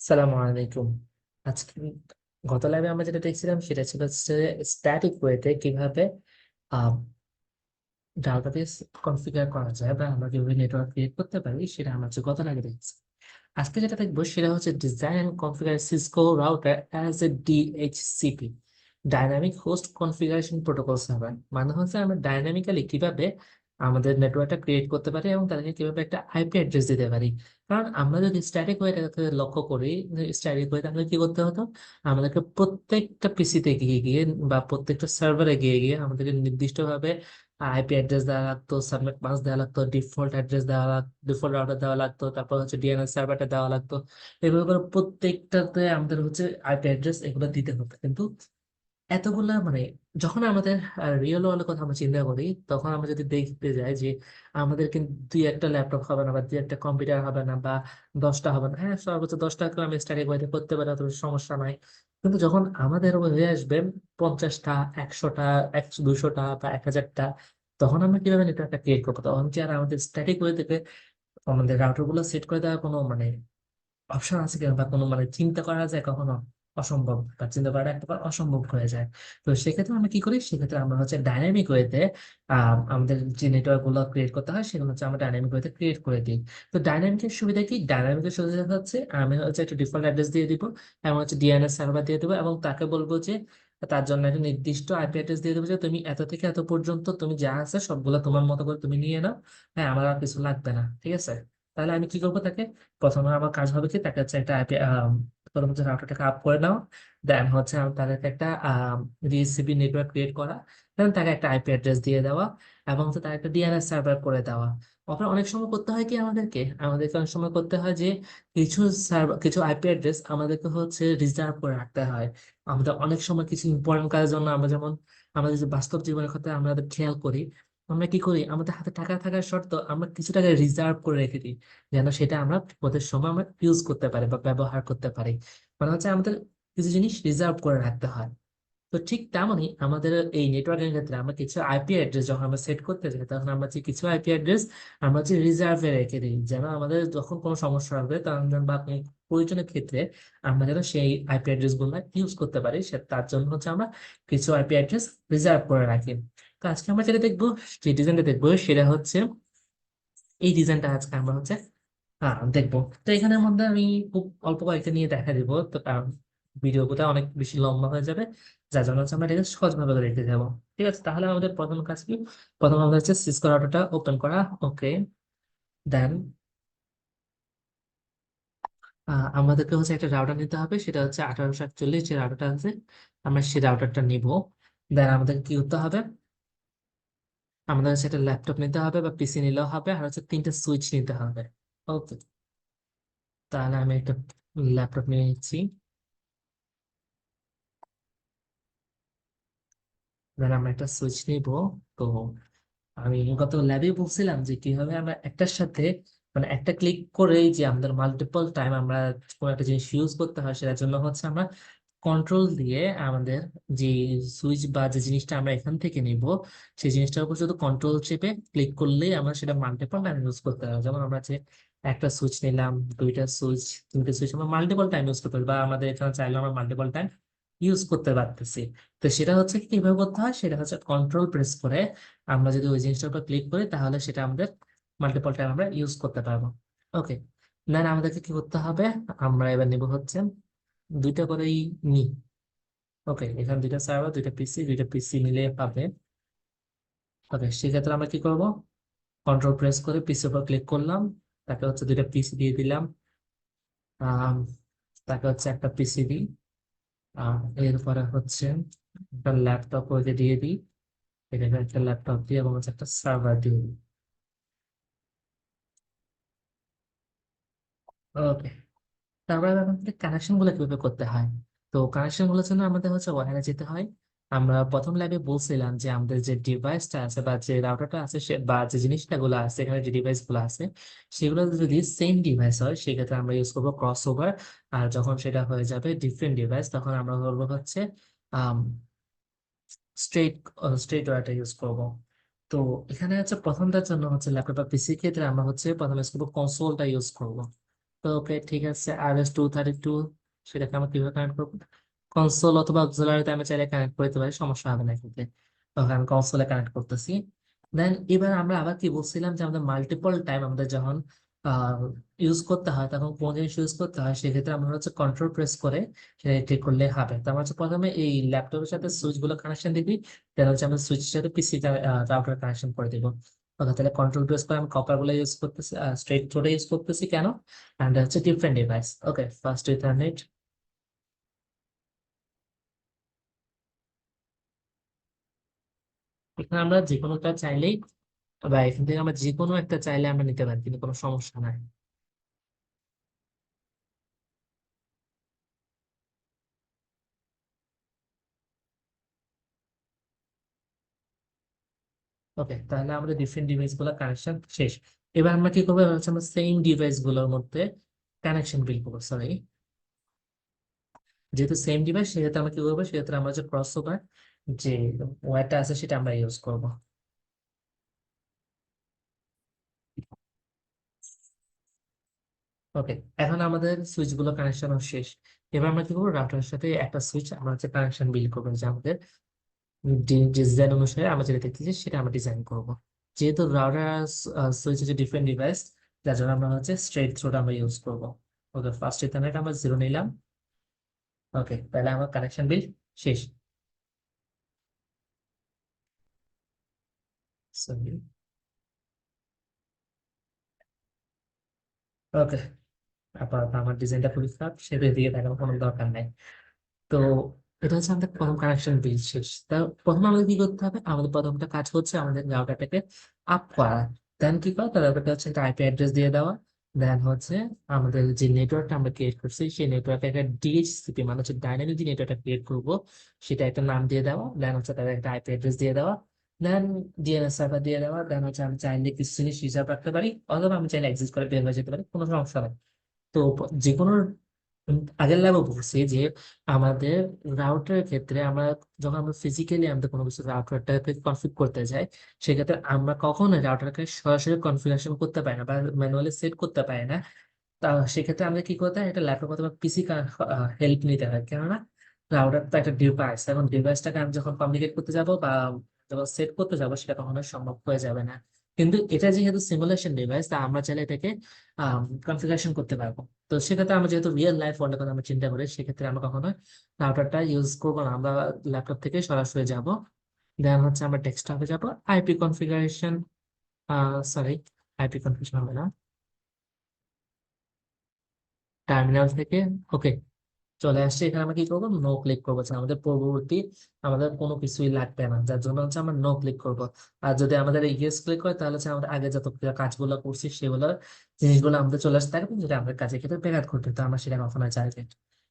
সালামু আলাইকুম। আজকে গত ল্যাবে আমরা যেটা দেখছিলাম সেটা ছিল হচ্ছে স্ট্যাটিক ওয়েতে কিভাবে ডাটাবেস কনফিগার করা যায় বা আমরা কিভাবে নেটওয়ার্ক ক্রিয়েট করতে পারি সেটা আমরা হচ্ছে গত ল্যাবে দেখছি। আজকে যেটা দেখবো সেটা হচ্ছে design and configure Cisco router as a DHCP, dynamic host configuration protocol server. মানে হচ্ছে আমরা ডাইনামিক্যালি কিভাবে আমাদের নেটওয়ার্কটা ক্রিয়েট করতে পারি এবং তাদেরকে কিভাবে একটা আইপি অ্যাড্রেস দিতে পারি। কারণ আমরা যদি স্ট্যাটিক ওয়েটাকে লক্ষ্য করি, স্ট্যাটিক ওয়ে তাহলে কি করতে হতো, আমাদেরকে প্রত্যেকটা পিসিতে গিয়ে গিয়ে বা প্রত্যেকটা সার্ভারে গিয়ে গিয়ে আমাদেরকে নির্দিষ্টভাবে আইপি অ্যাড্রেস দেওয়া লাগতো, সাবনেট মাস্ক দেওয়া লাগতো, ডিফল্ট অ্যাড্রেস দেওয়া লাগতো, ডিফল্ট রাউটার দেওয়া লাগতো, তারপর হচ্ছে ডিএনএস সার্ভারটা দেওয়া লাগতো। এগুলো করে প্রত্যেকটাতে আমাদের হচ্ছে আইপি অ্যাড্রেস এগুলো দিতে হতো। কিন্তু এতগুলা মানে যখন আমাদের রিয়েল ওয়ার্ল্ডের কথা আমরা চিন্তা করি, তখন আমরা যদি দেখতে যাই যে আমাদের কিন্তু দুই একটা ল্যাপটপ হবে না বা দুই একটা কম্পিউটার হবে না বা 10টা হবে না। হ্যাঁ, সর্বোচ্চ 10টাকে আমি স্টাডি বইতে করতে পারি, অত বেশি সমস্যা নাই। কিন্তু যখন আমাদের হয়ে আসবে 50টা, 100টা, 200টা বা 1000টা, তখন আমরা কিভাবে নেটওয়ার্কটা ক্রিয়েট করবো? তখন কি আর আমাদের স্ট্যাটিক ওয়ে থেকে আমাদের রাউটার গুলো সেট করে দেওয়ার কোনো মানে অপশন আছে কিনা বা কোনো মানে চিন্তা করা যায় কখনো? অসম্ভব, বা চিন্তা করাটা একটা অসম্ভব হয়ে যায়। তো সেক্ষেত্রে আমরা কি করি, সেক্ষেত্রে আমরা হচ্ছে ডাইনামিক ওয়েতে আমাদের যে নেটওয়ার্ক গুলো ক্রিয়েট করতে হয় সেগুলো হচ্ছে আমরা ডাইনামিক ওয়েতে ক্রিয়েট করে দিই। তো ডাইনামিকের সুবিধা কি? ডাইনামিকের সুবিধা হচ্ছে আমি হচ্ছে একটা ডিফল্ট অ্যাড্রেস দিয়ে দিব এবং হচ্ছে ডিএনএস সার্ভার দিয়ে দেবো এবং তাকে বলবো যে তার জন্য একটা নির্দিষ্ট আইপি অ্যাড্রেস দিয়ে দেবো যে তুমি এত থেকে এত পর্যন্ত তুমি যা আছে সবগুলো তোমার মতো করে তুমি নিয়ে নাও। হ্যাঁ, আমার আর কিছু লাগবে না, ঠিক আছে? তাহলে আমি কি করবো, তাকে প্রথমে আমার কাজ হবে কি, তাকে হচ্ছে একটা আইপি, প্রথম হচ্ছে রাউটারটাকে আপ করে নাও, দেন হচ্ছে তাদেরকে একটা ডিএসসিপি নেটওয়ার্ক ক্রিয়েট করা, দেন তাকে একটা আইপি অ্যাড্রেস দিয়ে দেওয়া এবং হচ্ছে তার একটা ডিএনএস সার্ভার করে দেওয়া। অপর অনেক সময় করতে হয় কি, আমাদেরকে অনেক সময় করতে হয় যে কিছু সার্ভার, কিছু আইপি অ্যাড্রেস আমাদেরকে হচ্ছে রিজার্ভ করে রাখতে হয়। আমাদের অনেক সময় কিছু ইম্পর্টেন্ট কাজের জন্য আমরা যেমন আমাদের যে বাস্তব জীবনের কথা আমরা খেয়াল করি, আমরা কি করি, আমাদের হাতে টাকা থাকার শর্ত আমরা কিছু টাকা রিজার্ভ করে রেখে দিই, যেন সেটা আমরা বিপদের সময় আমরা ইউজ করতে পারি বা ব্যবহার করতে পারি। মানে হচ্ছে আমাদের কিছু জিনিস রিজার্ভ করে রাখতে হয়। তো ঠিক তেমনই আমাদের এই নেটওয়ার্কের ক্ষেত্রে আমরা কিছু আইপি অ্যাড্রেস যখন আমরা সেট করতে যাই, তখন আমরা যে কিছু আইপি অ্যাড্রেস আমরা যে রিজার্ভে রেখে দিই, যেন আমাদের যখন কোনো সমস্যা হবে তখন বা কোনো প্রয়োজনের ক্ষেত্রে আমরা যেন সেই আইপি অ্যাড্রেস গুলো ইউজ করতে পারি, সে তার জন্য হচ্ছে আমরা কিছু আইপি অ্যাড্রেস রিজার্ভ করে রাখি। তো আজকে আমরা যেটা দেখবো, যে ডিজাইনটা দেখবো সেটা হচ্ছে এই ডিজাইনটা আজকে আমরা হচ্ছে দেখবো। তো এখানের মধ্যে আমি খুব অল্প কয়েকটা নিয়ে দেখা দিব, তো কারণ ভিডিওটা অনেক বেশি লম্বা হয়ে যাবে, যার জন্য হচ্ছে আমরা এটাকে সহজ ভাবে রেখে যাবো। ঠিক আছে, তাহলে আমাদের প্রথম কাজ কি, প্রথম আমাদের হচ্ছে সিসকো রাউটারটা ওপেন করা। ওকে, দেন আমাদেরকে হচ্ছে একটা রাউটার নিতে হবে, সেটা হচ্ছে 1841 যে রাউটারটা আছে, আমরা সেই রাউটারটা নিব। দেন আমাদের কি করতে হবে, আমাদের হচ্ছে একটা ল্যাপটপ নিতে হবে বা পিসি নিলেও হবে, আর হচ্ছে 3টে সুইচ নিতে হবে। ওকে, তাহলে আমি একটা ল্যাপটপ নিয়ে নিচ্ছি। দেন আমরা একটা সুইচ নিব। তো আমি গত ল্যাবে বলছিলাম যে কিভাবে আমরা একটার সাথে মানে একটা ক্লিক করেই যে আমাদের মাল্টিপল টাইম আমরা কোনো একটা জিনিস ইউজ করতে হয়, সেটার জন্য হচ্ছে আমরা কন্ট্রোল দিয়ে আমাদের যে সুইচ বা যে জিনিসটা আমরা এখান থেকে নিব, সেই জিনিসটার উপর শুধু কন্ট্রোল চেপে ক্লিক করলেই আমরা সেটা মাল্টিপল টাইম ইউজ করতে হয়। যেমন আমরা যে একটা সুইচ নিলাম, দুইটা সুইচ, তিনটে সুইচ, আমরা মাল্টিপল টাইম ইউজ করতে পারি বা আমাদের এখানে চাইলে আমরা মাল্টিপল টাইম ইউজ করতে পারতেছি। তো সেটা হচ্ছে কিভাবে করতে হয়, সেটা হচ্ছে কন্ট্রোল প্রেস করে আমরা যদি ওই জিনিসটার উপর ক্লিক করি তাহলে সেটা আমাদের মাল্টিপল টাইম আমরা ইউজ করতে পারবো। ওকে, দেন আমাদেরকে কি করতে হবে, আমরা এবার নিব হচ্ছে দুইটা করেই নি। ওকে, এখানে দুইটা সার্ভার, দুইটা পিসি মিলে পাবে। ওকে, সেক্ষেত্রে আমরা কি করব, কন্ট্রোল প্রেস করে পিসির উপর ক্লিক করলাম, তাকে হচ্ছে দুইটা পিসি দিয়ে দিলাম। আহ তাকে হচ্ছে একটা পিসি দিই। এরপরে হচ্ছে একটা ল্যাপটপ ওকে দিয়ে দিই, এখানে একটা ল্যাপটপ দিয়ে এবং হচ্ছে একটা সার্ভার দিয়ে দিই। ওকে, তারপরে আমাদের কানেকশন গুলো কিভাবে করতে হয়। তো কানেকশন গুলোর জন্য আমাদের হচ্ছে ওয়্যারে যেতে হয়। আমরা প্রথম ল্যাবে বলছিলাম যে আমাদের যে ডিভাইসটা আছে বা যে রাউটারটা আছে সে বা যে জিনিসটা গুলো আছে, এখানে যে ডিভাইস গুলো আছে সেগুলো যদি সেম ডিভাইস হয় সেক্ষেত্রে আমরা ইউজ করবো ক্রস ওভার। আর যখন সেটা হয়ে যাবে ডিফারেন্ট ডিভাইস তখন আমরা করবো হচ্ছে স্ট্রেট স্ট্রেট ওয়্যারটা ইউজ করবো। তো এখানে হচ্ছে প্রথমটার জন্য হচ্ছে ল্যাপটপ বা পিসির ক্ষেত্রে আমরা হচ্ছে প্রথমে ইউজ করবো কনসোলটা ইউজ করবো। তো ওকে, ঠিক আছে, RS-232 সেটাকে আমরা কিভাবে কানেক্ট করবো? কনসোল অথবা অক্সিলারিতে আমি চাইলে কানেক্ট করতে পারি, সমস্যা হবে না এক্ষেত্রে। ওকে, আমি কনসোলে কানেক্ট করতেছি। দেন এবার আমরা আবার কি বলছিলাম যে আমাদের মাল্টিপল টাইম আমাদের যখন ইউজ করতে হয়, তখন কোন জিনিস ইউজ করতে হয়, সেক্ষেত্রে আমরা হচ্ছে কন্ট্রোল প্রেস করে সেটা ঠিক করলে হবে। তো আমরা হচ্ছে প্রথমে এই ল্যাপটপের সাথে সুইচ গুলো কানেকশন দিবি, দেন হচ্ছে আমরা সুইচের সাথে পিসি রাউটার কানেকশন করে দিব। ওকে, তাহলে কন্ট্রোল প্রেস করে আমি কপার গুলো ইউজ করতেছি, স্ট্রেট থ্রোটা ইউজ করতেছি কেন, and হচ্ছে ডিফারেন্ট ডিভাইস। ওকে, ফার্স্ট ইথারনেট। এখানে আমরা যে কোনোটা চাইলেই, বা এখান থেকে আমরা যে কোনো একটা চাইলে আমরা নিতে পারি, কিন্তু কোনো সমস্যা নাই। ওকে, তাহলে আমাদের ডিফারেন্ট ডিভাইস গুলো কানেকশন শেষ। এবার আমরা কি করবো? এবার হচ্ছে আমরা সেম ডিভাইস গুলোর মধ্যে কানেকশন বিল করবো, সরি। যেহেতু সেম ডিভাইস, সেক্ষেত্রে আমরা কি করবো? সেক্ষেত্রে আমরা যে ক্রস ওভার যে ওয়্যারটা আছে সেটা আমরা ইউজ করব। ওকে, এখন আমাদের সুইচ গুলো কানেকশন শেষ। এবার আমরা কি করবো? রাউটারের সাথে একটা সুইচ আমরা হচ্ছে কানেকশন বিল করবো, যে আমাদের ডিজাইন অনুসারে আমরা যেটা দেখতেছি সেটা আমরা ডিজাইন করব। যেহেতু রাউটার সুইচ হচ্ছে ডিফারেন্ট ডিভাইস, যার জন্য আমরা হচ্ছে স্ট্রেট থ্রোটা আমরা ইউজ করব। ওকে, ফার্স্ট ইথারনেট আমরা 0 নিলাম। ওকে, তাহলে আমার কানেকশন বিল শেষ। সরি। ওকে, আপাতত আমার ডিজাইনটা খুবই খারাপ, সেটা দিয়ে দেখানোর কোনো দরকার নাই। তো এটা হচ্ছে আমাদের প্রথম কানেকশন বিল শেষ। তা প্রথমে আমাদের কি করতে হবে? আমাদের প্রথমটা কাজ হচ্ছে আমাদের রাউটারটাকে আপ করা। দেন কি করা? তার রাউটারটা হচ্ছে একটা আইপি অ্যাড্রেস দিয়ে দেওয়া। দেন হচ্ছে আমাদের যে নেটওয়ার্কটা আমরা ক্রিয়েট করছি, সেই নেটওয়ার্কে একটা ডিএইচসিপি, মানে হচ্ছে ডাইনামিক যে নেটওয়ার্কটা ক্রিয়েট করবো, সেটা একটা নাম দিয়ে দেওয়া। দেন হচ্ছে তাদের একটা আইপি অ্যাড্রেস দিয়ে দেওয়া। দেন ডিএনএস সার্ভার দিয়ে দেওয়া। দেন হচ্ছে আমি চাইলে কিছু জিনিস রিজার্ভ রাখতে পারি, অথবা আমি চাইলে এক্সিস্ট করে বের হয়ে যেতে পারি, কোনো সমস্যা নেই। তো যে কোনো আগের ল্যাবও বলছি যে আমাদের রাউটারের ক্ষেত্রে আমরা যখন আমরা ফিজিক্যালি আমাদের কোনো কিছু রাউটারটাকে কনফিগ করতে যাই, সেক্ষেত্রে আমরা কখনো রাউটারকে সরাসরি কনফিগারেশন করতে পারি না বা ম্যানুয়ালি সেট করতে পারি না। তা সেক্ষেত্রে আমাদের কি করতে হয়? একটা ল্যাপটপ অথবা পিসি হেল্প নিতে হয়, কেননা রাউটার তো একটা ডিভাইস, এখন ডিভাইসটাকে আমি যখন কমিউনিকেট করতে যাব বা যখন সেট করতে যাব, সেটা কখনোই সম্ভব হয়ে যাবে না। কিন্তু এটা যেহেতু সিমুলেশন ডিভাইস, তা আমরা চাইলে এটাকে কনফিগারেশন করতে পারবো। তো সেক্ষেত্রে আমরা যেহেতু রিয়েল লাইফ ওয়ার্ল্ডের কথা আমরা চিন্তা করি, সেক্ষেত্রে আমরা কখনোই রাউটারটা ইউজ করবো না, আমরা ল্যাপটপ থেকে সরাসরি যাব। দেন হচ্ছে আমরা ডেস্কটপে যাব, IP configuration, sorry, IP configuration হবে না, টার্মিনাল থেকে। ওকে, চলে আসছে। এখানে আমরা কি করবো? নো ক্লিক করবো, যে আমাদের পূর্ববর্তী আমাদের কোনো কিছুই লাগবে না, যার জন্য হচ্ছে আমরা নো ক্লিক করবো। আর যদি আমাদের ইয়েস ক্লিক হয়, তাহলে হচ্ছে আমাদের আগে যত কাজগুলো করছি সেগুলো জিনিসগুলো আমাদের চলে আসতে থাকবে, যেটা আমাদের কাজের ক্ষেত্রে ব্যাঘাত ঘটবে, তো আমরা সেটা কখনো চাই না।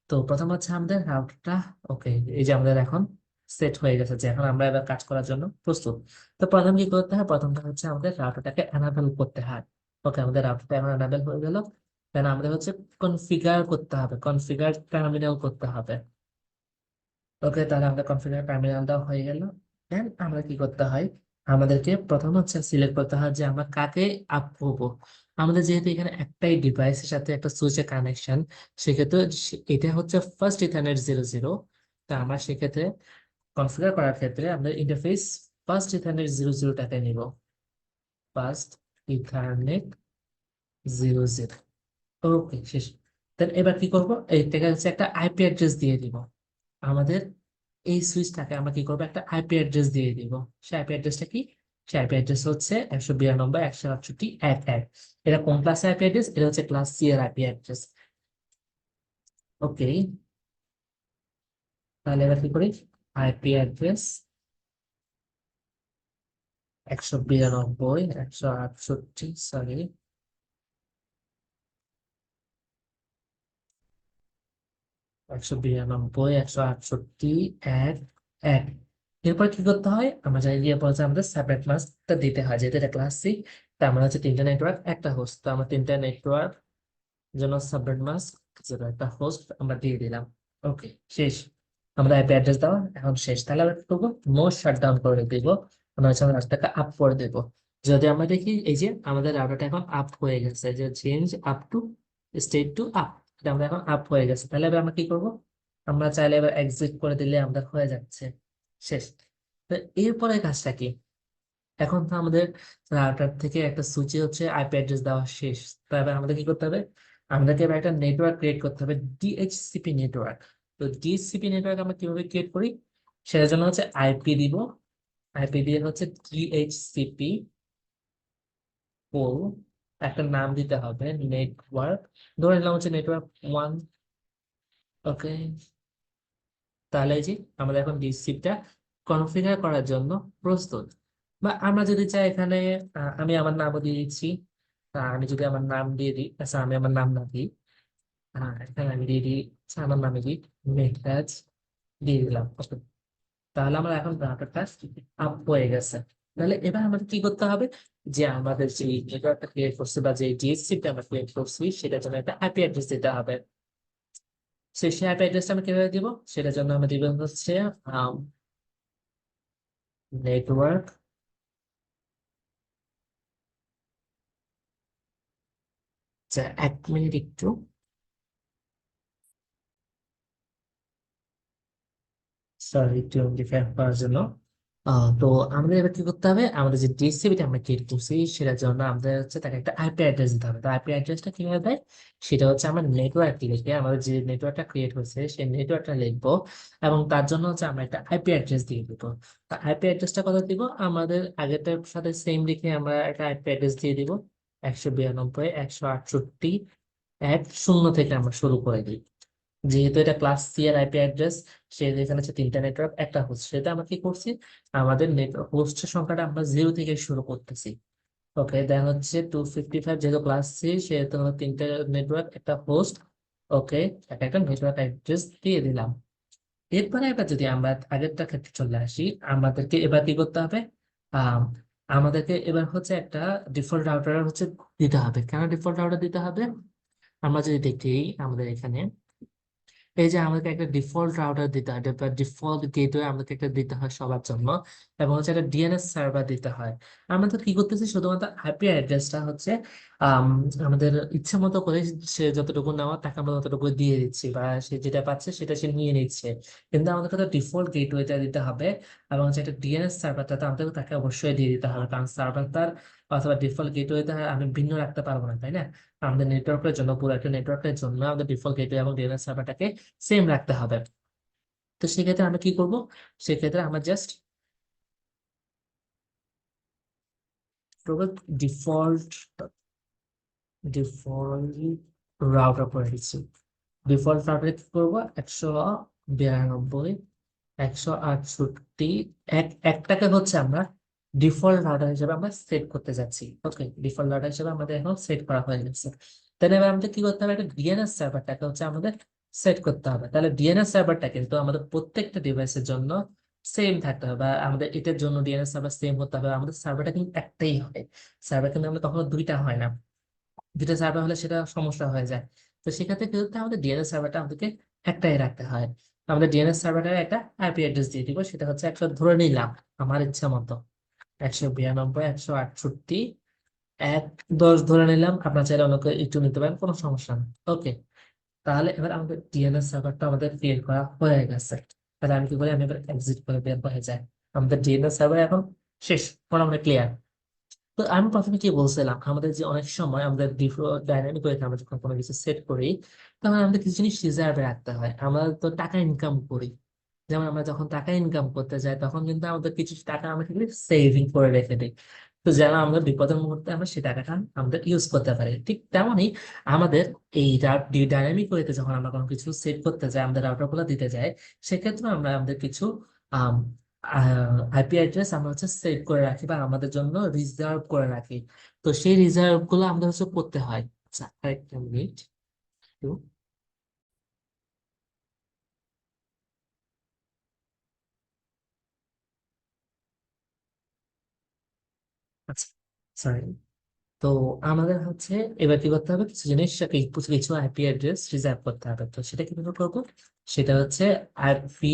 তো প্রথম হচ্ছে আমাদের রাউটারটা, ওকে, এই যে আমাদের এখন সেট হয়ে গেছে, যে এখন আমরা এবার কাজ করার জন্য প্রস্তুত। তো প্রথম কি করতে হয়? প্রথমটা হচ্ছে আমাদের রাউটারটাকে এনাবেল করতে হয়। ওকে, আমাদের রাউটারটা এখন এনাবেল হয়ে গেল। দেন আমাদের হচ্ছে কনফিগার করতে হবে, কনফিগার টার্মিনাল করতে হবে। ওকে, তাহলে আমাদের কনফিগার টার্মিনালটা হয়ে গেল। দেন আমরা কি করতে হয়? আমাদেরকে প্রথম হচ্ছে সিলেক্ট করতে হয় যে আমরা কাকে আপ করবো। আমাদের যেহেতু এখানে একটাই ডিভাইসের সাথে একটা সুইচের কানেকশন, সেক্ষেত্রে এটা হচ্ছে ফার্স্ট ইথারনেট 0 0। তা আমরা সেক্ষেত্রে কনফিগার করার ক্ষেত্রে আমাদের ইন্টারফেস ফার্স্ট ইথারনেট 0 0টাকে নিব। First ethernet 0 0। ওকে, শেষ। দেন এবার কি করব? এইটাকে হচ্ছে একটা আইপি অ্যাড্রেস দিয়ে দিব। আমাদের এই সুইচটাকে আমরা কি করবো? একটা আইপি অ্যাড্রেস দিয়ে দিব। সে আইপি অ্যাড্রেসটা কি? সে আইপি অ্যাড্রেস হচ্ছে 192.168.1। এটা কোন ক্লাসের আইপি অ্যাড্রেস? এটা হচ্ছে ক্লাস সি এর আইপি অ্যাড্রেস। ওকে, তাহলে এবার কি করি? IP address 192.168, sorry, 192.168.1। এরপর কি করতে হয়? আমরা জানি যে বলছে আমাদের সেপারেট মাস্কটা দিতে হয়, যেহেতু এটা ক্লাস সি। তার মানে হচ্ছে তিনটা নেটওয়ার্ক একটা হোস্ট, তো আমরা তিনটা নেটওয়ার্ক জন্য সেপারেট মাস্ক যেটা একটা হোস্ট আমরা দিয়ে দিলাম। ওকে, শেষ। আমরা আইপি অ্যাড্রেস দেওয়া এখন শেষ। তাহলে আমরা কি করবো? নো শাটডাউন করে দিব। আমরা হচ্ছে আমরা রাস্তাটা আপ করে দেবো। যদি আমরা দেখি এই যে আমাদের রাউটারটা এখন আপ হয়ে গেছে, যে change up to state to up, এটা আমরা এখন আপ হয়ে গেছে। তাহলে এবার আমরা কি করব, আমরা চাইলে এবার এক্সিট করে দিলে আমরা হয়ে যাচ্ছে শেষ। তো এরপরে কাজটা কি, এখন তো আমাদের রাউটার থেকে একটা সুইচে হচ্ছে আইপি অ্যাড্রেস দেওয়া শেষ। তারপর আমাদের কি করতে হবে, আমাদেরকে এবার একটা নেটওয়ার্ক ক্রিয়েট করতে হবে, ডিএইচসিপি নেটওয়ার্ক। তো ডিএইচসিপি নেটওয়ার্ক আমরা কিভাবে ক্রিয়েট করি, সেটার জন্য হচ্ছে আইপি দিব, আইপি দিয়ে হচ্ছে ডিএইচসিপি পোল, একটা নাম দিতে হবে নেটওয়ার্ক, ধরে নিলাম হচ্ছে নেটওয়ার্ক 1। ওকে, তাহলে এই যে আমাদের এখন ডিএইচসিপিটা কনফিগার করার জন্য প্রস্তুত। বা আমরা যদি চাই এখানে আমি আমার নামও দিয়ে দিচ্ছি। আমি যদি আমার নাম দিয়ে দিই, আচ্ছা আমি আমার নাম না দিই, এখানে আমি দিয়ে দিই, আচ্ছা, আমার নামে দিই মেহরাজ, দিয়ে দিলাম। Okay, তাহলে আমরা এখন রাউটারটা আপ হয়ে গেছে। তাহলে এবার আমাদের কি করতে হবে, যে আমাদের যে নেটওয়ার্কটা ক্রিয়েট করছি বা যে ডিএসসিপিটা আমরা ক্রিয়েট করছি সেটার জন্য একটা আইপি অ্যাড্রেস দিতে হবে। সেই আইপি অ্যাড্রেসটা আমরা কিভাবে দিব, সেটার জন্য আমরা দিব হচ্ছে নেটওয়ার্ক, আচ্ছা 1 মিনিট একটু, সরি একটু ডিফাইন করার জন্য। তো আমাদের এবার কি করতে হবে, আমাদের যে ডিসিপিটা আমরা ক্রিয়েট করছি সেটার জন্য আমাদের হচ্ছে তাকে একটা আইপি অ্যাড্রেস দিতে হবে। তো আইপি অ্যাড্রেসটা কিভাবে দেয়, সেটা হচ্ছে আমরা নেটওয়ার্ক লিখে আমাদের যে নেটওয়ার্কটা ক্রিয়েট হয়েছে সেই নেটওয়ার্কটা লিখবো, এবং তার জন্য হচ্ছে আমরা একটা আইপি অ্যাড্রেস দিয়ে দিব। তো আইপি অ্যাড্রেসটা কত দিব, আমাদের আগেরটার সাথে সেম লিখে আমরা একটা আইপি অ্যাড্রেস দিয়ে দিব, 192.168.1.0 থেকে আমরা শুরু করে দিই। যেহেতু এটা ক্লাস সি এর আইপি অ্যাড্রেস, সেহেতু এখানে হচ্ছে 3টা নেটওয়ার্ক একটা হোস্ট, সেটা আমরা কি করছি, আমাদের নেটওয়ার্ক হোস্টের সংখ্যাটা আমরা 0 থেকে শুরু করতেছি। ওকে, দেন হচ্ছে 255, যেহেতু ক্লাস সি সেহেতু হলো 3টা নেটওয়ার্ক একটা হোস্ট। ওকে, একটা একটা নেটওয়ার্ক অ্যাড্রেস দিয়ে দিলাম। এরপরে এবার যদি আমরা আগেরটা ক্ষেত্রে চলে আসি, আমাদেরকে এবার কি করতে হবে, আহ আমাদেরকে এবার হচ্ছে একটা ডিফল্ট রাউটার হচ্ছে দিতে হবে। কেন ডিফল্ট রাউটার দিতে হবে, আমরা যদি দেখি আমাদের এখানে এই যে আমাদেরকে একটা ডিফল্ট রাউটার দিতে হয় বা ডিফল্ট গেটওয়ে আমাদেরকে একটা দিতে হয় সবার জন্য, এবং হচ্ছে একটা ডিএনএস সার্ভার দিতে হয়। আমরা তো কি করতেছি, শুধুমাত্র আইপি অ্যাড্রেসটা হচ্ছে আম, আমাদের ইচ্ছে মতো করে সে যতটুকু নেওয়া তাকে আমরা ততটুকু দিয়ে দিচ্ছি, বা সে যেটা পাচ্ছে সেটা সে নিয়ে নিচ্ছে। কিন্তু আমাদেরকে তো ডিফল্ট গেটওয়েটা দিতে হবে, এবং হচ্ছে একটা ডিএনএস সার্ভারটা তো আমাদের তাকে অবশ্যই দিয়ে দিতে হবে, কারণ সার্ভার তার অথবা ডিফল্ট গেটওয়েটা আমি ভিন্ন রাখতে পারবো না, তাই না। আমাদের নেটওয়ার্কের জন্য, পুরো একটা নেটওয়ার্কের জন্য আমাদের ডিফল্ট গেটওয়ে এবং ডিএনএস সার্ভারটাকে সেম রাখতে হবে। তো সেক্ষেত্রে আমরা কি করব, সেক্ষেত্রে আমরা জাস্ট ডিফল্ট ডিফল্ট রাউটার করে দিচ্ছি। ডিফল্ট রাউটারে কি করবো, 192.168 একটাকে হচ্ছে আমরা ডিফল্ট রাউটার হিসেবে আমরা সেট করতে যাচ্ছি। ওকে, ডিফল্ট রাউটার হিসেবে আমাদের এখন সেট করা হয়ে গেছে। তাহলে এবার আমাদের কি করতে হবে, একটা ডিএনএস সার্ভারটাকে হচ্ছে আমাদের সেট করতে হবে। তাহলে ডিএনএস সার্ভারটা কিন্তু আমাদের প্রত্যেকটা ডিভাইসের জন্য সেম থাকতে হবে, বা আমাদের এটার জন্য ডিএনএস সার্ভার সেম হতে হবে। আমাদের সার্ভারটা কিন্তু একটাই হয়, সার্ভার কিন্তু আমাদের কখনো দুইটা হয় না। দুইটা সার্ভার হলে সেটা সমস্যা হয়ে যায়। তো সেক্ষেত্রে কি করতে হবে, আমাদের ডিএনএস সার্ভারটা আমাদেরকে একটাই রাখতে হয়। আমাদের ডিএনএস সার্ভারটা একটা আইপি অ্যাড্রেস দিয়ে দিব, সেটা হচ্ছে একশো ধরে নিলাম আমার ইচ্ছা মতো, 192.168.1.10 ধরে নিলাম। আপনার চাইলে অনেক একটু নিতে পারেন, কোনো সমস্যা নেই। ওকে, তাহলে এবার আমাদের ডিএনএস সার্ভারটা আমাদের ক্রিয়েট করা হয়ে গেছে। তাহলে আমি কি করি, আমি এবার এক্সিট করে বের হয়ে যায়। আমাদের ডিএনএস সার্ভার এখন শেষ, মোটামুটি ক্লিয়ার। তো আমি প্রথমে কি বলছিলাম, আমাদের যে অনেক সময় আমাদের ডাইনামিক ওয়েতে আমরা যখন কোনো কিছু সেট করি, তখন আমাদের কিছু জিনিস রিজার্ভে রাখতে হয়। আমরা তো টাকা ইনকাম করি, যেমন আমরা যখন টাকা ইনকাম করতে যাই তখন কিন্তু আমাদের কিছু টাকা আমরা কি সেভিং করে রেখে দিই। তো যেন আমরা বিপদের মুহূর্তে আমরা সেই টাকাটা আমাদের ইউজ করতে পারি। ঠিক তেমনই আমাদের এই ডাইনামিক ওয়েতে যখন আমরা কোনো কিছু সেট করতে যাই, আমাদের রাউটার গুলো দিতে যাই, সেক্ষেত্রে আমরা আমাদের কিছু আইপি অ্যাড্রেস আমরা হচ্ছে সেভ করে রাখি বা আমাদের জন্য রিজার্ভ করে রাখি। তো সেই রিজার্ভ গুলো আমাদের হচ্ছে করতে হয়। আচ্ছা, আরেকটা মিনিট একটু, আচ্ছা সরি। তো আমাদের হচ্ছে এবার কি করতে হবে, কিছু জিনিস কিছু কিছু আইপি অ্যাড্রেস রিজার্ভ করতে হবে। তো সেটা কিভাবে করবো, সেটা হচ্ছে আইপি,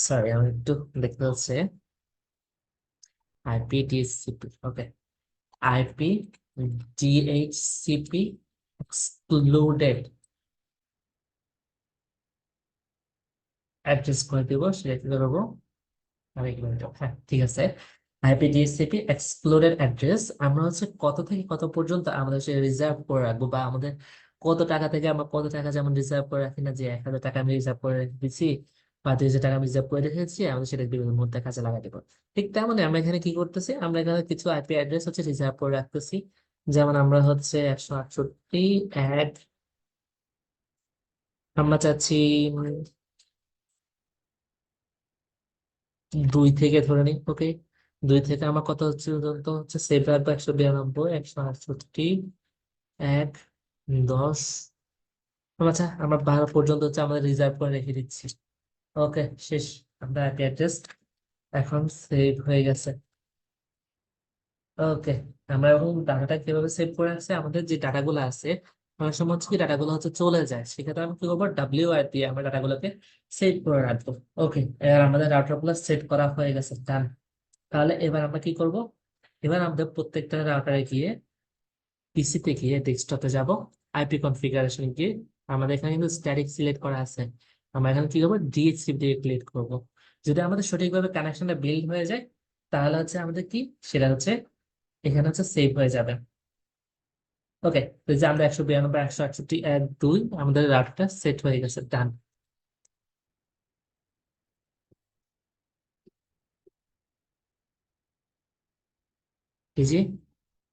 সরি আমি একটু দেখতে হচ্ছে আইপি ডিসিপি। ওকে, আইপি ডিএইচসিপি এক্সক্লুডেড অ্যাড্রেস করে দিব, সেটা কি করবো আমি কি বলবো? হ্যাঁ, ঠিক আছে। আইপিডিএসসিপি এক্সক্লুডেড অ্যাড্রেস আমরা হচ্ছে কত থেকে কত পর্যন্ত আমাদের সে রিজার্ভ করে রাখবো, বা আমাদের কত টাকা থেকে আমরা কত টাকা যেমন রিজার্ভ করে রাখি না, যে 1,000 টাকা আমি রিজার্ভ করে রেখে দিচ্ছি বা 2,000 টাকা আমি রিজার্ভ করে রেখেছি, আমরা সেটা বিভিন্ন মুহূর্তে কাজে লাগাই দেবো। ঠিক তেমনই আমরা এখানে কি করতেছি, আমরা এখানে কিছু আইপি অ্যাড্রেস হচ্ছে রিজার্ভ করে রাখতেছি। যেমন আমরা হচ্ছে 168 এক আমরা চাচ্ছি 2 থেকে ধরে নিই, ওকে। 2 থেকে আমার কত হচ্ছে পর্যন্ত হচ্ছে সেভ রাখবো 192 168 এক 10। আচ্ছা, আমরা 12 পর্যন্ত হচ্ছে আমাদের রিজার্ভ করে রেখে দিচ্ছি। ওকে, শেষ। আমরা আইপি অ্যাড্রেস এখন সেভ হয়ে গেছে। ওকে, আমরা এখন ডাটাটা কিভাবে সেভ করে রাখছি, আমাদের যে ডাটাগুলো আছে অনেক সময় হচ্ছে কি ডাটাগুলো হচ্ছে চলে যায়, সেক্ষেত্রে আমি কি করবো WR দিয়ে আমরা ডাটাগুলোকে সেভ করে রাখবো। ওকে, এবার আমাদের রাউটার গুলো সেট করা হয়ে গেছে, ডান। তাহলে এবার আমরা কি করব, এবার আমাদের প্রত্যেকটা রাউটারে গিয়ে পিসিতে গিয়ে ডেস্কটপে যাব, আইপি কনফিগারেশন গিয়ে আমাদের এখানে কিন্তু স্ট্যাটিক সিলেক্ট করা আছে, আমরা এখানে কি করবো ডিএইচসিপি দিয়ে ক্লিক করব। যদি আমাদের সঠিকভাবে কানেকশনটা বিল্ড হয়ে যায় তাহলে হচ্ছে আমাদের কি সেটা হচ্ছে এখানে হচ্ছে সেভ হয়ে যাবে। ওকে, তো এই যে আমরা 192 168 এক 2 আমাদের রাউটারটা সেট হয়ে গেছে, ডান। এই যে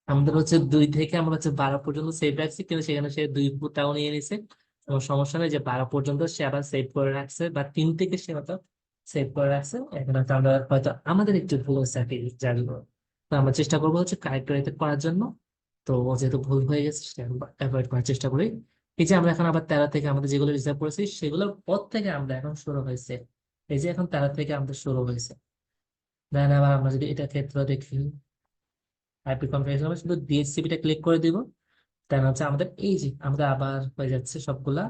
আমাদের হচ্ছে 2 থেকে আমরা হচ্ছে 12 পর্যন্ত সেভ রাখছি, কিন্তু সেখানে সে 2 ফুটাও নিয়ে নিছে। কোনো সমস্যা নেই, যে 12 পর্যন্ত সে আবার সেভ করে রাখছে, বা 3 থেকে সে হয়তো সেভ করে রাখছে। এখন হয়তো আমরা হয়তো আমাদের একটু ভুল হচ্ছে আর কি, জানবো। তো আমরা চেষ্টা করবো হচ্ছে কারেক্ট করার জন্য। তো ও যেহেতু ভুল হয়ে গেছে সেটা অ্যাভয়েড করার চেষ্টা করি। এই যে আমরা এখন আবার 13 থেকে আমাদের যেগুলো রিজার্ভ করেছি সেগুলোর পর থেকে আমরা এখন শুরু হয়েছে। এই যে এখন 13 থেকে আমাদের শুরু হয়েছে। দেন আবার আমরা যদি এটা ক্ষেত্রে দেখি, আইপি কনফিগারেশন শুধু ডিএসসিপি টা ক্লিক করে দিব, দেন হচ্ছে আমাদের এই যে আমাদের আবার হয়ে যাচ্ছে সবগুলা।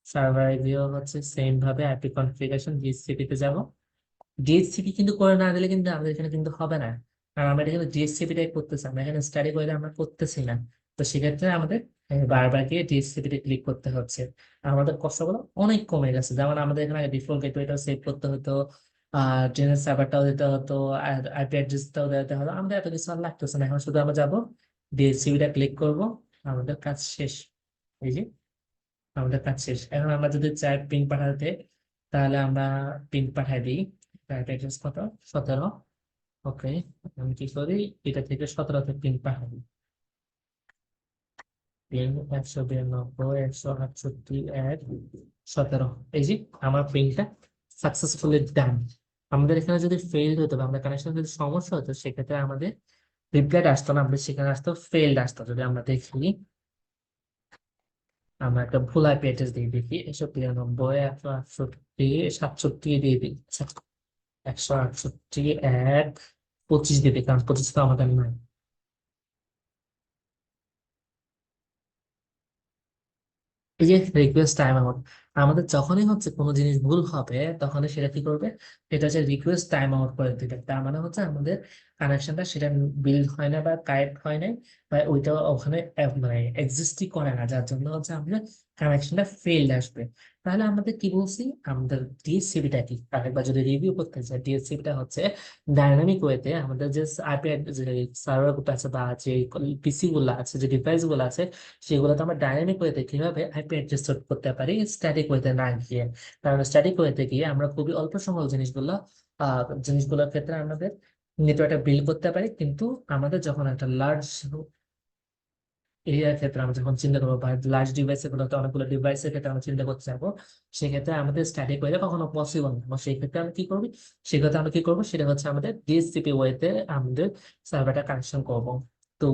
সার্ভারে গিয়েও হচ্ছে সেম ভাবে আইপি কনফিগারেশন ডিএসসিপি তে যাব। ডিএসসিপি কিন্তু করে না দিলে কিন্তু আমাদের এখানে কিন্তু হবে না, কারণ আমরা এখানে ডিএসসিপি টাই করতেছি, আমরা এখানে স্টাডি করে আমরা করতেছি না। তো সেক্ষেত্রে আমাদের বারবার গিয়ে ডিএসসিপি তে ক্লিক করতে হচ্ছে। আর আমাদের কষ্টগুলো অনেক কমে গেছে, যেমন আমাদের এখানে ডিফল্ট গেটওয়েটাও সেভ করতে হতো, আর ডেনএস সার্ভারটাও দিতে হতো, আর আইপি অ্যাড্রেসটাও দিতে হতো, আমাদের এত কিছু আর লাগতেছে না। এখন শুধু আমরা যাবো ডিএসসিপি টা ক্লিক করব, আমাদের কাজ শেষ। এই যে আমাদের কাজ শেষ। এখন আমরা যদি চাই পিন পাঠাতে, তাহলে আমরা পিন পাঠাই দিই। অ্যাড্রেস কত, 17। ওকে, আমি কি করি, এটা থেকে 17তে পিন পাঠাই দিই। পিন 192 168 এক 17। এই যে আমার পিনটা সাকসেসফুলি ডান। আমাদের এখানে যদি ফেইল হতো বা আমরা কানেকশন যদি সমস্যা হতো, সেক্ষেত্রে আমাদের রিপ্লাই আসতো না, আমাদের সেখানে আসতো ফেইল্ড আসতো। যদি আমরা দেখি, আমরা একটা ভুল আইপি অ্যাড্রেস দিয়ে দেখি, 193 168 67 দিয়ে দিই। আচ্ছা, 168 এক 25 দিয়ে দিই, কারণ 25 তো আমাদের নাই। এই যে রিকোয়েস্ট টাইম আউট, আমাদের যখনই হচ্ছে কোনো জিনিস ভুল হবে তখনই সেটা কি করবে, এটা হচ্ছে রিকোয়েস্ট টাইম আউট করে দিবে। তার মানে হচ্ছে আমাদের কানেকশনটা সেটা বিল্ড হয় না বা কারেক্ট হয় নাই, বা ওইটা ওখানে মানে এক্সিস্টই করে না, যার জন্য হচ্ছে আমাদের কানেকশনটা ফেইল্ড আসবে। তাহলে আমাদের কি বলছি, আমাদের ডিএসসিপিটা কি আরেকবার যদি রিভিউ করতে চাই, ডিএসসিপিটা হচ্ছে ডাইনামিক ওয়েতে আমাদের যে আইপি যে সার্ভার গুলো আছে বা যে পিসি গুলো আছে, যে ডিভাইস গুলো আছে, সেগুলোতে আমরা ডাইনামিক ওয়েতে কিভাবে আইপি অ্যাড্রেস সেট করতে পারি স্ট্যাটিক ওয়েতে না গিয়ে। কারণ স্ট্যাটিক ওয়েতে গিয়ে আমরা খুবই অল্প সময় জিনিসগুলোর ক্ষেত্রে আমাদের নেটওয়ার্কটা বিল্ড করতে পারি, কিন্তু আমাদের যখন একটা লার্জ এরিয়ার ক্ষেত্রে আমরা যখন চিন্তা করবো, বা লার্জ ডিভাইসের গুলোতে অনেকগুলো ডিভাইসের ক্ষেত্রে আমরা চিন্তা করতে চাইবো, সেক্ষেত্রে আমাদের স্ট্যাটিক ওয়েতে কখনো পসিবল না। এবং সেই ক্ষেত্রে আমি কি করবো, সেক্ষেত্রে আমরা কি করবো, সেটা হচ্ছে আমাদের ডিএসসিপি ওয়েতে আমাদের সার্ভারটা কানেকশন করবো। তো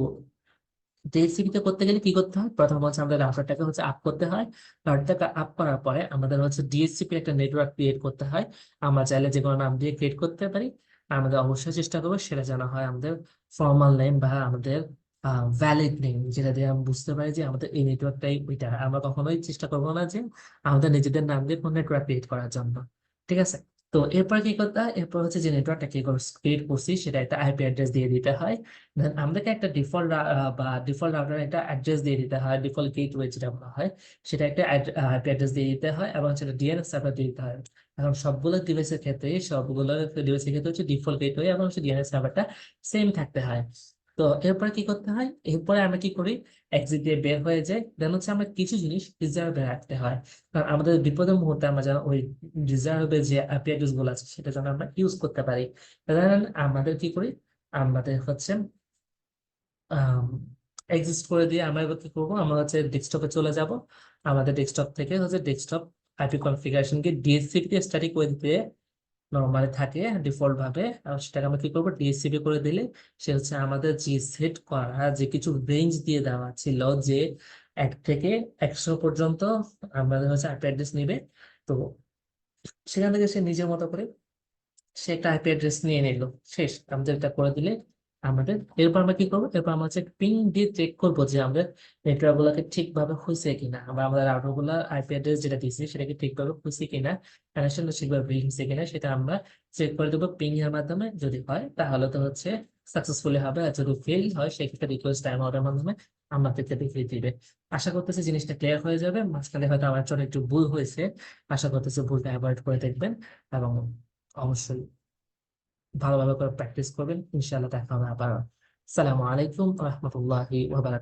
ডিএসসিপি তে করতে গেলে কি করতে হয়, প্রথম হচ্ছে আমাদের রাউটারটাকে হচ্ছে আপ করতে হয়। রাউটারটাকে আপ করার পরে আমাদের হচ্ছে ডিএসসিপি একটা নেটওয়ার্ক ক্রিয়েট করতে হয়। আমরা চাইলে যে কোনো নাম দিয়ে ক্রিয়েট করতে পারি। আর আমাদের অবশ্যই চেষ্টা করবো সেটা যেন হয় আমাদের ফর্মাল নেম বা আমাদের ভ্যালিড নেম, যেটা দিয়ে আমরা বুঝতে পারি যে আমাদের এই নেটওয়ার্কটাই ওইটা। আমরা কখনোই চেষ্টা করবো না যে আমাদের নিজেদের নাম দিয়ে কোনো নেটওয়ার্ক ক্রিয়েট করার জন্য। ঠিক আছে। তো এরপর কি করতে হয়, এরপর হচ্ছে যে নেটওয়ার্কটা ক্রিয়েট করছি সেটা একটা আইপি অ্যাড্রেস দিয়ে দিতে হয়। দেন আমাদেরকে একটা ডিফল্ট বা ডিফল্ট রাউটার একটা অ্যাড্রেস দিয়ে দিতে হয়, ডিফল্ট গেটওয়ে যেটা বলা হয়, সেটা একটা আইপি অ্যাড্রেস দিয়ে দিতে হয় এবং সেটা ডিএনএস সার্ভার দিয়ে দিতে হয়। এখন সবগুলো ডিভাইসের ক্ষেত্রে হচ্ছে ডিফল্ট গেটওয়ে এবং হচ্ছে ডিএনএস সার্ভারটা সেম থাকতে হয়। তো এরপরে কি করতে হয়, এরপরে আমরা কি করি, এক্সিট দিয়ে বের হয়ে যাই। দেন হচ্ছে আমরা কিছু জিনিস রিজার্ভে রাখতে হয়, কারণ আমাদের বিপদের মুহূর্তে আমরা যেন ওই রিজার্ভে যে আইপি অ্যাড্রেস গুলো আছে সেটা যেন আমরা ইউজ করতে পারি। ধরেন আমাদের কি করি, আমাদের হচ্ছে এক্সিস্ট করে দিয়ে আমরা এবার কি করবো, আমরা হচ্ছে ডেস্কটপে চলে যাব। আমাদের ডেস্কটপ থেকে হচ্ছে ডেস্কটপ আইপি কনফিগারেশনকে ডিএসসিপি তে স্ট্যাটিক করে দিতে নর্মালি থাকে ডিফল্ট ভাবে, আর সেটাকে আমরা কি করবো, ডিএসসিপি করে দিলে সে হচ্ছে আমাদের যে সেট করা যে কিছু রেঞ্জ দিয়ে দেওয়া ছিল, যে 1 থেকে 100 পর্যন্ত আমাদের হচ্ছে আইপি অ্যাড্রেস নিবে। তো সেখান থেকে সে নিজের মতো করে সে একটা আইপি অ্যাড্রেস নিয়ে নিল। শেষ, আমাদের এটা করে দিলে আমাদের, এরপর আমরা কি করবো, এরপর আমরা হচ্ছে পিং দিয়ে চেক করবো যে আমাদের নেটওয়ার্ক গুলোকে ঠিকভাবে হয়েছে কিনা, বা আমাদের রাউটার গুলা আইপি অ্যাড্রেস যেটা দিয়েছি সেটাকে ঠিকভাবে হয়েছে কিনা, কানেকশন ঠিকভাবে বিল হয়েছে কিনা, সেটা আমরা চেক করে দেবো পিং এর মাধ্যমে। যদি হয় তাহলে তো হচ্ছে সাকসেসফুলি হবে, আর যদি ফেল হয় সেক্ষেত্রে রিকোয়েস্ট টাইম আউটের মাধ্যমে আমাদেরকে দেখিয়ে দিবে। আশা করতেছি জিনিসটা ক্লিয়ার হয়ে যাবে। মাঝখানে হয়তো আমার জন্য একটু ভুল হয়েছে, আশা করতেছি ভুলটা অ্যাভয়েড করে দেখবেন এবং অবশ্যই ভালোভাবে করে প্র্যাকটিস করবেন। ইনশাআল্লাহ দেখা হবে আবার। আসসালামু আলাইকুম রহমতুল্লাহি ওয়া বারাকাতুহু।